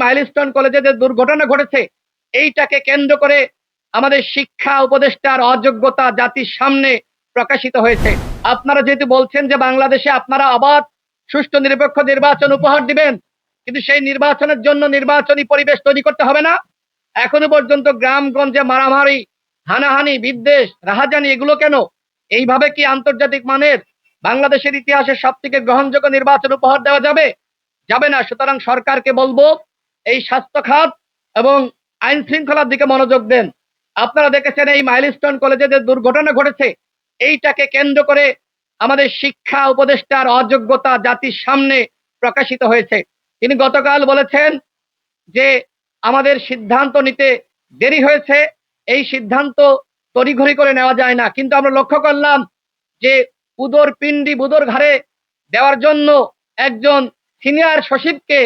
Milestone কলেজে যে দুর্ঘটনা ঘটেছে এইটাকে কেন্দ্র করে আমাদের শিক্ষা উপদেষ্টার অযোগ্যতা জাতির সামনে প্রকাশিত হয়েছে। আপনারা যেহেতু বলছেন যে বাংলাদেশে আপনারা অবাধ সুষ্ঠু নিরপেক্ষ নির্বাচন উপহার দিবেন, কিন্তু সেই নির্বাচনের জন্য নির্বাচনী পরিবেশ তৈরি করতে হবে না? এখনো পর্যন্ত গ্রামগঞ্জে মারামারি, হানাহানি, বিদ্বেষ, রাহাজানি এগুলো কেন? এইভাবে কি আন্তর্জাতিক মানের বাংলাদেশের ইতিহাসে সব থেকে গ্রহণযোগ্য নির্বাচন উপহার দেওয়া যাবে? যাবে না। সুতরাং সরকারকে বলবো এই স্বাস্থ্য খাত এবং আইন শৃঙ্খলার দিকে মনোযোগ দেন। আপনারা দেখেছেন এই মাইলস্টোন কলেজে যে দুর্ঘটনা ঘটেছে এইটাকে কেন্দ্র করে আমাদের শিক্ষা উপদেষ্টার অযোগ্যতা জাতির সামনে প্রকাশিত হয়েছে। তিনি গতকাল বলেছেন যে আমাদের সিদ্ধান্ত নিতে দেরি হয়েছে, এই সিদ্ধান্ত তড়িঘড়ি করে নেওয়া যায় না। কিন্তু আমরা লক্ষ্য করলাম যে উদর পিণ্ডি বুদর ঘাড়ে দেওয়ার জন্য একজন সিনিয়র সচিবকে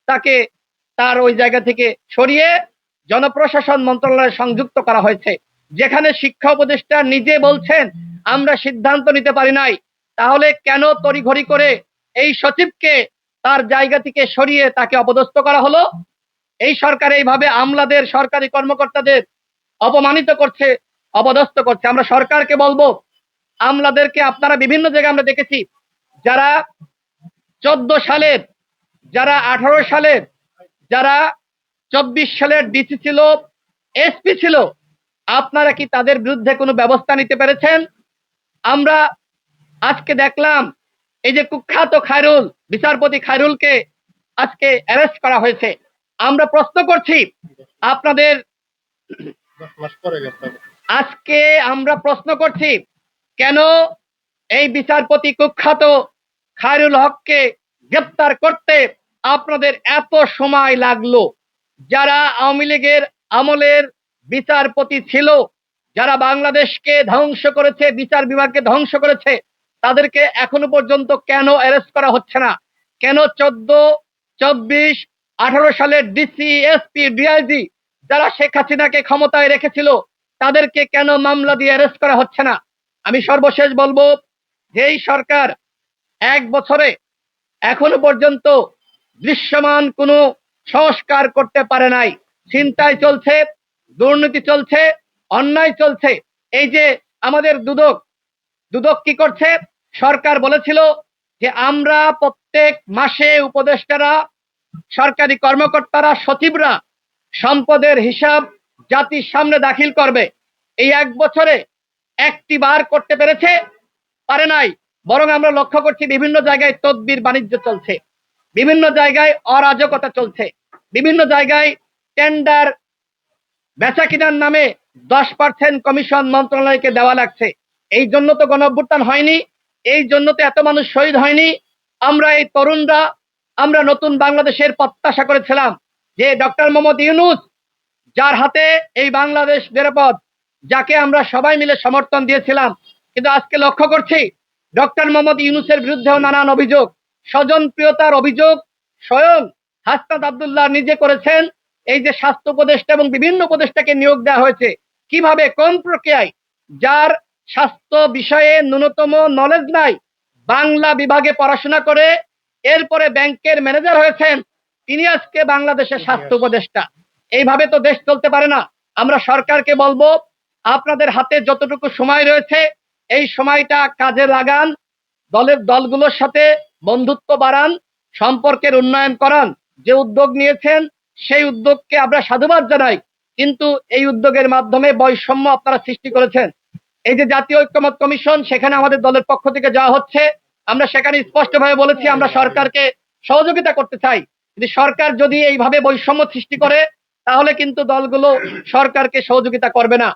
তাকে তার ওই জায়গা থেকে সরিয়ে জনপ্রশাসন মন্ত্রণালয়ে সংযুক্ত করা হয়েছে, যেখানে শিক্ষা উপদেষ্টা নিজে বলছেন আমরা সিদ্ধান্ত নিতে পারি নাই। তাহলে কেন তড়িঘড়ি করে এই সচিবকে তার জায়গা থেকে সরিয়ে তাকে অপদস্থ করা হলো? এই সরকার এইভাবে আমলাদের, সরকারি কর্মকর্তাদের অপমানিত করছে, অপদস্থ করছে। আমরা সরকারকে বলবো আমলাদেরকে, আপনারা বিভিন্ন জায়গায় আমরা দেখেছি যারা 14 সালের, যারা 18 সালের, যারা 24 সালের ডিসি ছিল, এসপি ছিল, আপনারা কি তাদের বিরুদ্ধে কোনো ব্যবস্থা নিতে পেরেছেন? আমরা আজকে দেখলাম এই যে কুখ্যাত খায়রুল, বিচারপতি খায়রুলকে আজকে অ্যারেস্ট করা হয়েছে। আমরা প্রশ্ন করছি আপনাদের, আজকে আমরা প্রশ্ন করছি কেন এই বিচারপতি কুখ্যাত খায়রুল হককে গ্রেপ্তার করতে আপনাদের এত সময় লাগলো? যারা আওয়ামী লীগের আমলের বিচারপতি ছিল, যারা বাংলাদেশকে ধ্বংস করেছে, বিচার বিভাগকে ধ্বংস করেছে, তাদেরকে এখনো পর্যন্ত কেন অ্যারেস্ট করা হচ্ছে না? কেন 14, 24, 18 সালের ডিসি, এসপি, ডিআইজি যারা শেখ হাসিনাকে ক্ষমতায় রেখেছিল তাদেরকে কেন মামলা দিয়ে অ্যারেস্ট করা হচ্ছে না? আমি সর্বশেষ বলবো যে এই সরকার 1 বছরে এখনো পর্যন্ত দৃশ্যমান কোনো সংস্কার করতে পারে নাই। ছিনতাই চলছে, দুর্নীতি চলছে, অন্যায় চলছে। এই যে আমাদের দুদক, দুদক কি করছে? সরকার বলেছিল যে আমরা প্রত্যেক মাসে উপদেষ্টারা, সরকারি কর্মকর্তারা, সচিবরা সম্পদের হিসাব জাতির সামনে দাখিল করবে। এই 1 বছরে একটি বার করতে পেরেছে? পারে নাই। বরং আমরা লক্ষ্য করছি বিভিন্ন জায়গায় তদবির বাণিজ্য চলছে, বিভিন্ন জায়গায় অরাজকতা চলছে, বিভিন্ন জায়গায় টেন্ডার বেচা কিনার নামে 10% কমিশন মন্ত্রণালয়কে দেওয়া লাগছে। এই জন্য তো গণঅভ্যুত্থান হয়নি, এই জন্য তো এত মানুষ শহীদ হয়নি। আমরা এই তরুণরা, আমরা নতুন বাংলাদেশের প্রত্যাশা করেছিলাম যে ডক্টর মোহাম্মদ ইউনূস, যার হাতে এই বাংলাদেশ নিরাপদ, যাকে আমরা সবাই মিলে সমর্থন দিয়েছিলাম, কিন্তু আজকে লক্ষ্য করছি ডক্টর মোহাম্মদ ইউনূসের বিরুদ্ধেও নানান অভিযোগ, স্বজনপ্রিয়তার অভিযোগ স্বয়ং হাসনাত আব্দুল্লাহ নিজে করেছেন। এই যে স্বাস্থ্য উপদেষ্টা এবং বিভিন্ন উপদেষ্টাকে নিয়োগ দেওয়া হয়েছে, কিভাবে, কোন প্রক্রিয়ায়? যার স্বাস্থ্য বিষয়ে ন্যূনতম নলেজ নাই, বাংলা বিভাগে পড়াশোনা করে এরপরে ব্যাংকের ম্যানেজার হয়েছেন, তিনি আজকে বাংলাদেশের স্বাস্থ্য উপদেষ্টা। এইভাবে তো দেশ চলতে পারে না। আমরা সরকারকে বলবো আপনাদের হাতে যতটুকু সময় রয়েছে এই সময়টা কাজে লাগান, দলগুলোর সাথে বন্ধুত্ব বাড়ান, সম্পর্কের উন্নয়ন করান। যে উদ্যোগ নিয়েছেন সেই উদ্যোগকে আমরা সাধুবাদ জানাই, কিন্তু এই উদ্যোগের মাধ্যমে বৈষম্য আপনারা সৃষ্টি করেছেন। এই যে জাতীয় ঐক্যমত কমিশন, সেখানে আমাদের দলের পক্ষ থেকে যাওয়া হচ্ছে, আমরা সেখানে স্পষ্টভাবে বলেছি আমরা সরকারকে সহযোগিতা করতে চাই। কিন্তু সরকার যদি এইভাবে বৈষম্য সৃষ্টি করে তাহলে কিন্তু দলগুলো সরকারকে সহযোগিতা করবে না।